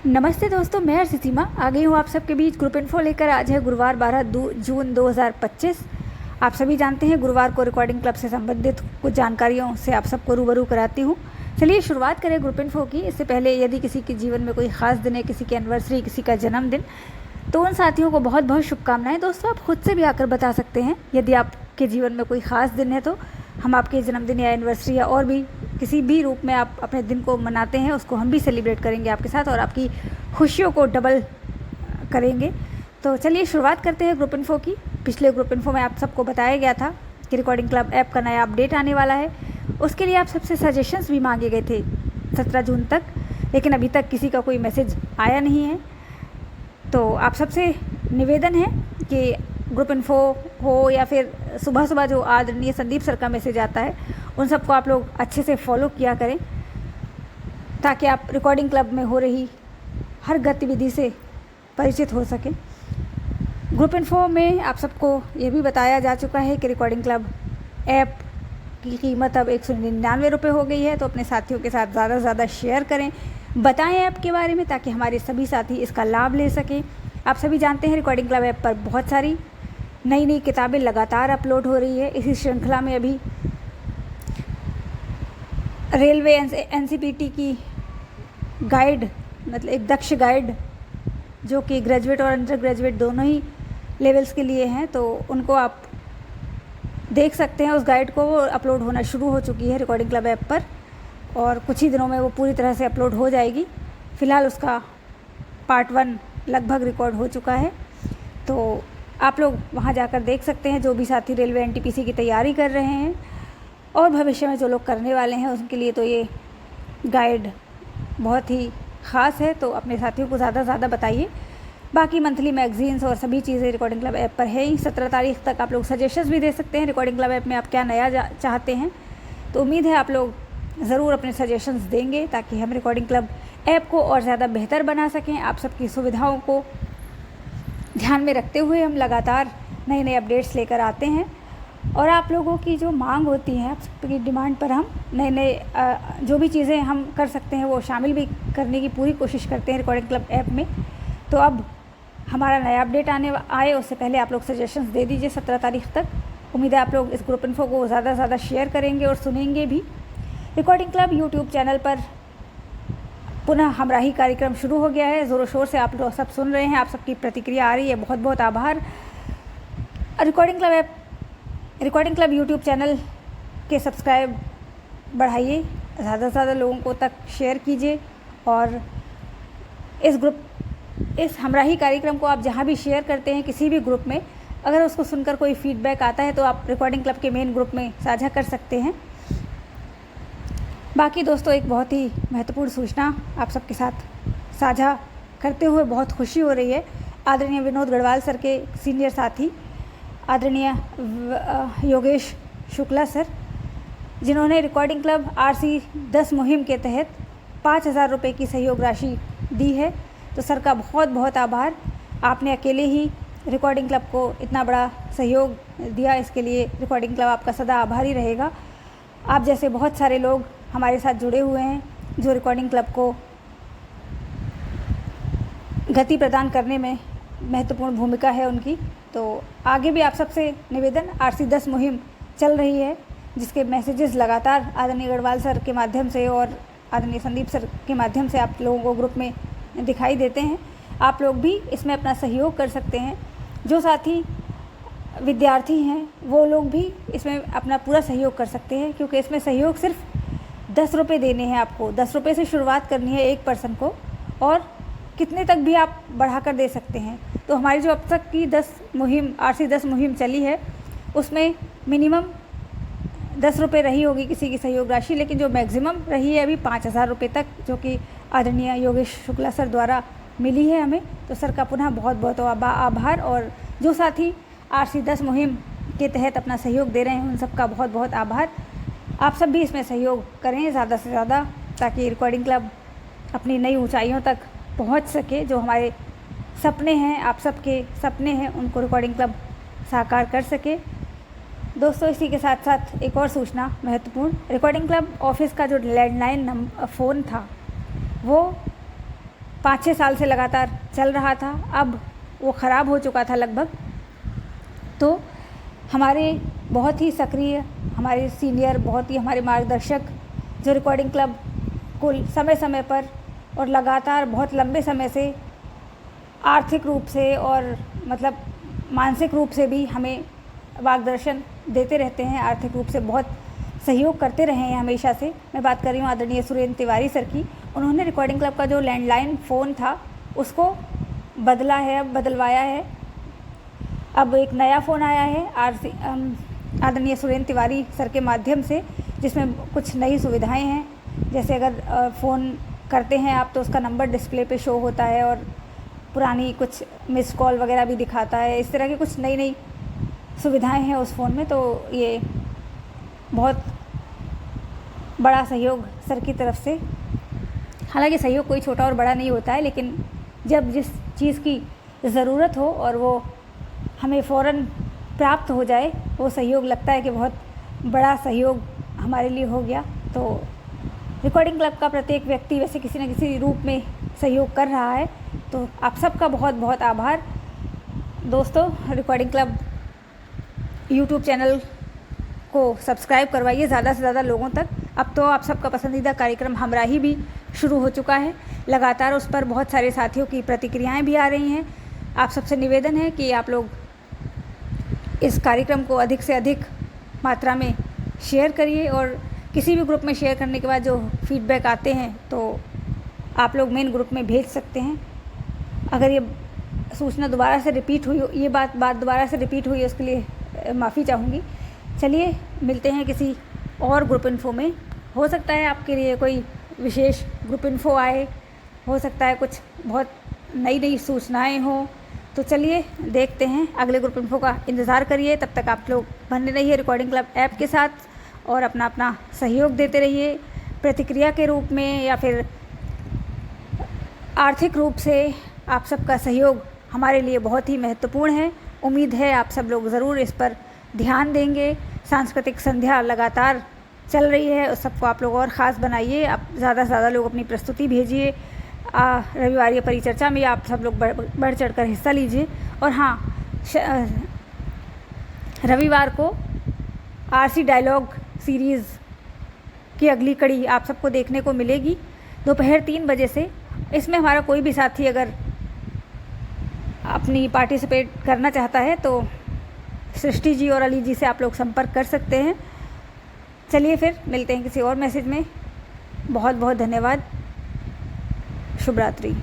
नमस्ते दोस्तों, मैं हर्षिमा आ गई हूँ आप सबके बीच ग्रुप इन्फो लेकर। आज है गुरुवार 12 जून 2025। आप सभी जानते हैं गुरुवार को रिकॉर्डिंग क्लब से संबंधित कुछ जानकारियों से आप सबको रूबरू कराती हूँ। चलिए शुरुआत करें ग्रुप इन्फो की। इससे पहले यदि किसी के जीवन में कोई ख़ास दिन है, किसी की एनिवर्सरी, किसी का जन्मदिन, तो उन साथियों को बहुत बहुत शुभकामनाएं। दोस्तों, आप खुद से भी आकर बता सकते हैं। यदि आपके जीवन में कोई ख़ास दिन है तो हम आपके जन्मदिन या एनिवर्सरी या और भी किसी भी रूप में आप अपने दिन को मनाते हैं, उसको हम भी सेलिब्रेट करेंगे आपके साथ और आपकी खुशियों को डबल करेंगे। तो चलिए शुरुआत करते हैं ग्रुप इन्फो की। पिछले ग्रुप इन्फो में आप सबको बताया गया था कि रिकॉर्डिंग क्लब ऐप का नया अपडेट आने वाला है। उसके लिए आप सबसे सजेशंस भी मांगे गए थे 17 जून तक, लेकिन अभी तक किसी का कोई मैसेज आया नहीं है। तो आप सबसे निवेदन है कि ग्रुप इन्फो हो या फिर सुबह सुबह जो आदरणीय संदीप सर का मैसेज आता है, उन सबको आप लोग अच्छे से फॉलो किया करें, ताकि आप रिकॉर्डिंग क्लब में हो रही हर गतिविधि से परिचित हो सकें। ग्रुप इन्फो में आप सबको ये भी बताया जा चुका है कि रिकॉर्डिंग क्लब ऐप की कीमत अब 199 रुपये हो गई है। तो अपने साथियों के साथ ज़्यादा से ज़्यादा शेयर करें, बताएं ऐप के बारे में, ताकि हमारे सभी साथी इसका लाभ ले सकें। आप सभी जानते हैं रिकॉर्डिंग क्लब ऐप पर बहुत सारी नई नई किताबें लगातार अपलोड हो रही है। इसी श्रृंखला में अभी रेलवे एनसीपीटी की गाइड, मतलब एक दक्ष गाइड जो कि ग्रेजुएट और अंडर ग्रेजुएट दोनों ही लेवल्स के लिए हैं, तो उनको आप देख सकते हैं। उस गाइड को वो अपलोड होना शुरू हो चुकी है रिकॉर्डिंग क्लब ऐप पर, और कुछ ही दिनों में वो पूरी तरह से अपलोड हो जाएगी। फ़िलहाल उसका पार्ट 1 लगभग रिकॉर्ड हो चुका है, तो आप लोग वहाँ जाकर देख सकते हैं। जो भी साथी रेलवे एनटीपीसी की तैयारी कर रहे हैं और भविष्य में जो लोग करने वाले हैं, उनके लिए तो ये गाइड बहुत ही ख़ास है। तो अपने साथियों को ज़्यादा से ज़्यादा बताइए। बाकी मंथली मैगजीन्स और सभी चीज़ें रिकॉर्डिंग क्लब ऐप पर है ही। 17 तारीख तक आप लोग सजेशंस भी दे सकते हैं रिकॉर्डिंग क्लब ऐप में आप क्या नया चाहते हैं। तो उम्मीद है आप लोग ज़रूर अपने सजेशंस देंगे, ताकि हम रिकॉर्डिंग क्लब ऐप को और ज़्यादा बेहतर बना सकें। आप सबकी सुविधाओं को ध्यान में रखते हुए हम लगातार नए नए अपडेट्स लेकर आते हैं, और आप लोगों की जो मांग होती है, आप सबकी डिमांड पर हम नए नए जो भी चीज़ें हम कर सकते हैं वो शामिल भी करने की पूरी कोशिश करते हैं रिकॉर्डिंग क्लब ऐप में। तो अब हमारा नया अपडेट आए उससे पहले आप लोग सजेशंस दे दीजिए 17 तारीख तक। उम्मीद है आप लोग इस ग्रुप इन्फो को ज़्यादा से ज़्यादा शेयर करेंगे और सुनेंगे भी। रिकॉर्डिंग क्लब यूट्यूब चैनल पर पुनः हमराही कार्यक्रम शुरू हो गया है। ज़ोरों शोर से आप लोग सब सुन रहे हैं, आप सबकी प्रतिक्रिया आ रही है, बहुत बहुत आभार। रिकॉर्डिंग क्लब यूट्यूब चैनल के सब्सक्राइब बढ़ाइए, ज़्यादा से ज़्यादा लोगों को तक शेयर कीजिए, और इस हमराही कार्यक्रम को आप जहाँ भी शेयर करते हैं किसी भी ग्रुप में, अगर उसको सुनकर कोई फीडबैक आता है तो आप रिकॉर्डिंग क्लब के मेन ग्रुप में साझा कर सकते हैं। बाकी दोस्तों, एक बहुत ही महत्वपूर्ण सूचना आप सबके साथ साझा करते हुए बहुत खुशी हो रही है। आदरणीय विनोद गढ़वाल सर के सीनियर साथी आदरणीय योगेश शुक्ला सर, जिन्होंने रिकॉर्डिंग क्लब RC 10 मुहिम के तहत 5,000 रुपये की सहयोग राशि दी है। तो सर का बहुत बहुत आभार। आपने अकेले ही रिकॉर्डिंग क्लब को इतना बड़ा सहयोग दिया, इसके लिए रिकॉर्डिंग क्लब आपका सदा आभारी रहेगा। आप जैसे बहुत सारे लोग हमारे साथ जुड़े हुए हैं, जो रिकॉर्डिंग क्लब को गति प्रदान करने में महत्वपूर्ण भूमिका है उनकी। तो आगे भी आप सबसे निवेदन, RC 10 मुहिम चल रही है, जिसके मैसेजेस लगातार आदरणीय गढ़वाल सर के माध्यम से और आदरणीय संदीप सर के माध्यम से आप लोगों को ग्रुप में दिखाई देते हैं। आप लोग भी इसमें अपना सहयोग कर सकते हैं। जो साथी विद्यार्थी हैं वो लोग भी इसमें अपना पूरा सहयोग कर सकते हैं, क्योंकि इसमें सहयोग सिर्फ 10 रुपये देने हैं आपको। 10 रुपये से शुरुआत करनी है एक पर्सन को, और कितने तक भी आप बढ़ाकर दे सकते हैं। तो हमारी जो अब तक की 10 मुहिम RC 10 मुहिम चली है, उसमें मिनिमम 10 रुपये रही होगी किसी की सहयोग राशि, लेकिन जो मैक्सिमम रही है अभी 5,000 रुपये तक, जो कि आदरणीय योगेश शुक्ला सर द्वारा मिली है हमें। तो सर का पुनः बहुत बहुत आभार। और जो साथी RC 10 मुहिम के तहत अपना सहयोग दे रहे हैं, उन सबका बहुत बहुत आभार। आप सब भी इसमें सहयोग करें ज़्यादा से ज़्यादा, ताकि रिकॉर्डिंग क्लब अपनी नई ऊंचाइयों तक पहुंच सके। जो हमारे सपने हैं, आप सबके सपने हैं, उनको रिकॉर्डिंग क्लब साकार कर सके। दोस्तों, इसी के साथ साथ एक और सूचना महत्वपूर्ण, रिकॉर्डिंग क्लब ऑफिस का जो लैंडलाइन फ़ोन था वो 5-6 साल से लगातार चल रहा था, अब वो ख़राब हो चुका था लगभग। तो हमारे बहुत ही सक्रिय, हमारे सीनियर, बहुत ही हमारे मार्गदर्शक जो रिकॉर्डिंग क्लब को समय समय पर और लगातार बहुत लंबे समय से आर्थिक रूप से और मतलब मानसिक रूप से भी हमें मार्गदर्शन देते रहते हैं, आर्थिक रूप से बहुत सहयोग करते रहे हैं हमेशा से। मैं बात कर रही हूँ आदरणीय सुरेंद्र तिवारी सर की। उन्होंने रिकॉर्डिंग क्लब का जो लैंडलाइन फ़ोन था उसको बदला है, बदलवाया है। अब एक नया फ़ोन आया है आदरणीय सुरेंद्र तिवारी सर के माध्यम से, जिसमें कुछ नई सुविधाएं हैं। जैसे अगर फ़ोन करते हैं आप तो उसका नंबर डिस्प्ले पे शो होता है और पुरानी कुछ मिस कॉल वगैरह भी दिखाता है। इस तरह की कुछ नई नई सुविधाएं हैं उस फ़ोन में। तो ये बहुत बड़ा सहयोग सर की तरफ से। हालांकि सहयोग कोई छोटा और बड़ा नहीं होता है, लेकिन जब जिस चीज़ की ज़रूरत हो और वो हमें फ़ौरन प्राप्त हो जाए, वो सहयोग लगता है कि बहुत बड़ा सहयोग हमारे लिए हो गया। तो रिकॉर्डिंग क्लब का प्रत्येक व्यक्ति वैसे किसी न किसी रूप में सहयोग कर रहा है। तो आप सबका बहुत बहुत आभार दोस्तों। रिकॉर्डिंग क्लब यूट्यूब चैनल को सब्सक्राइब करवाइए ज़्यादा से ज़्यादा लोगों तक। अब तो आप सबका पसंदीदा कार्यक्रम हमराही भी शुरू हो चुका है। लगातार उस पर बहुत सारे साथियों की प्रतिक्रियाएं भी आ रही हैं। आप सबसे निवेदन है कि आप लोग इस कार्यक्रम को अधिक से अधिक मात्रा में शेयर करिए, और किसी भी ग्रुप में शेयर करने के बाद जो फीडबैक आते हैं तो आप लोग मेन ग्रुप में भेज सकते हैं। अगर ये सूचना दोबारा से रिपीट हुई, ये बात दोबारा से रिपीट हुई, उसके लिए माफ़ी चाहूँगी। चलिए मिलते हैं किसी और ग्रुप इन्फो में। हो सकता है आपके लिए कोई विशेष ग्रुप इन्फो आए, हो सकता है कुछ बहुत नई नई सूचनाएं हो। तो चलिए देखते हैं, अगले ग्रुप इन्फो का इंतज़ार करिए। तब तक आप लोग बने रहिए रिकॉर्डिंग क्लब ऐप के साथ और अपना अपना सहयोग देते रहिए, प्रतिक्रिया के रूप में या फिर आर्थिक रूप से। आप सबका सहयोग हमारे लिए बहुत ही महत्वपूर्ण है। उम्मीद है आप सब लोग ज़रूर इस पर ध्यान देंगे। सांस्कृतिक संध्या लगातार चल रही है, उस सबको आप लोग और ख़ास बनाइए। आप ज़्यादा से ज़्यादा लोग अपनी प्रस्तुति भेजिए। रविवार परिचर्चा में आप सब लोग बढ़ चढ़ कर हिस्सा लीजिए। और हाँ, रविवार को आरसी डायलॉग सीरीज़ की अगली कड़ी आप सबको देखने को मिलेगी दोपहर 3 बजे से। इसमें हमारा कोई भी साथी अगर अपनी पार्टिसिपेट करना चाहता है तो सृष्टि जी और अली जी से आप लोग संपर्क कर सकते हैं। चलिए फिर मिलते हैं किसी और मैसेज में। बहुत बहुत धन्यवाद। शुभ रात्रि।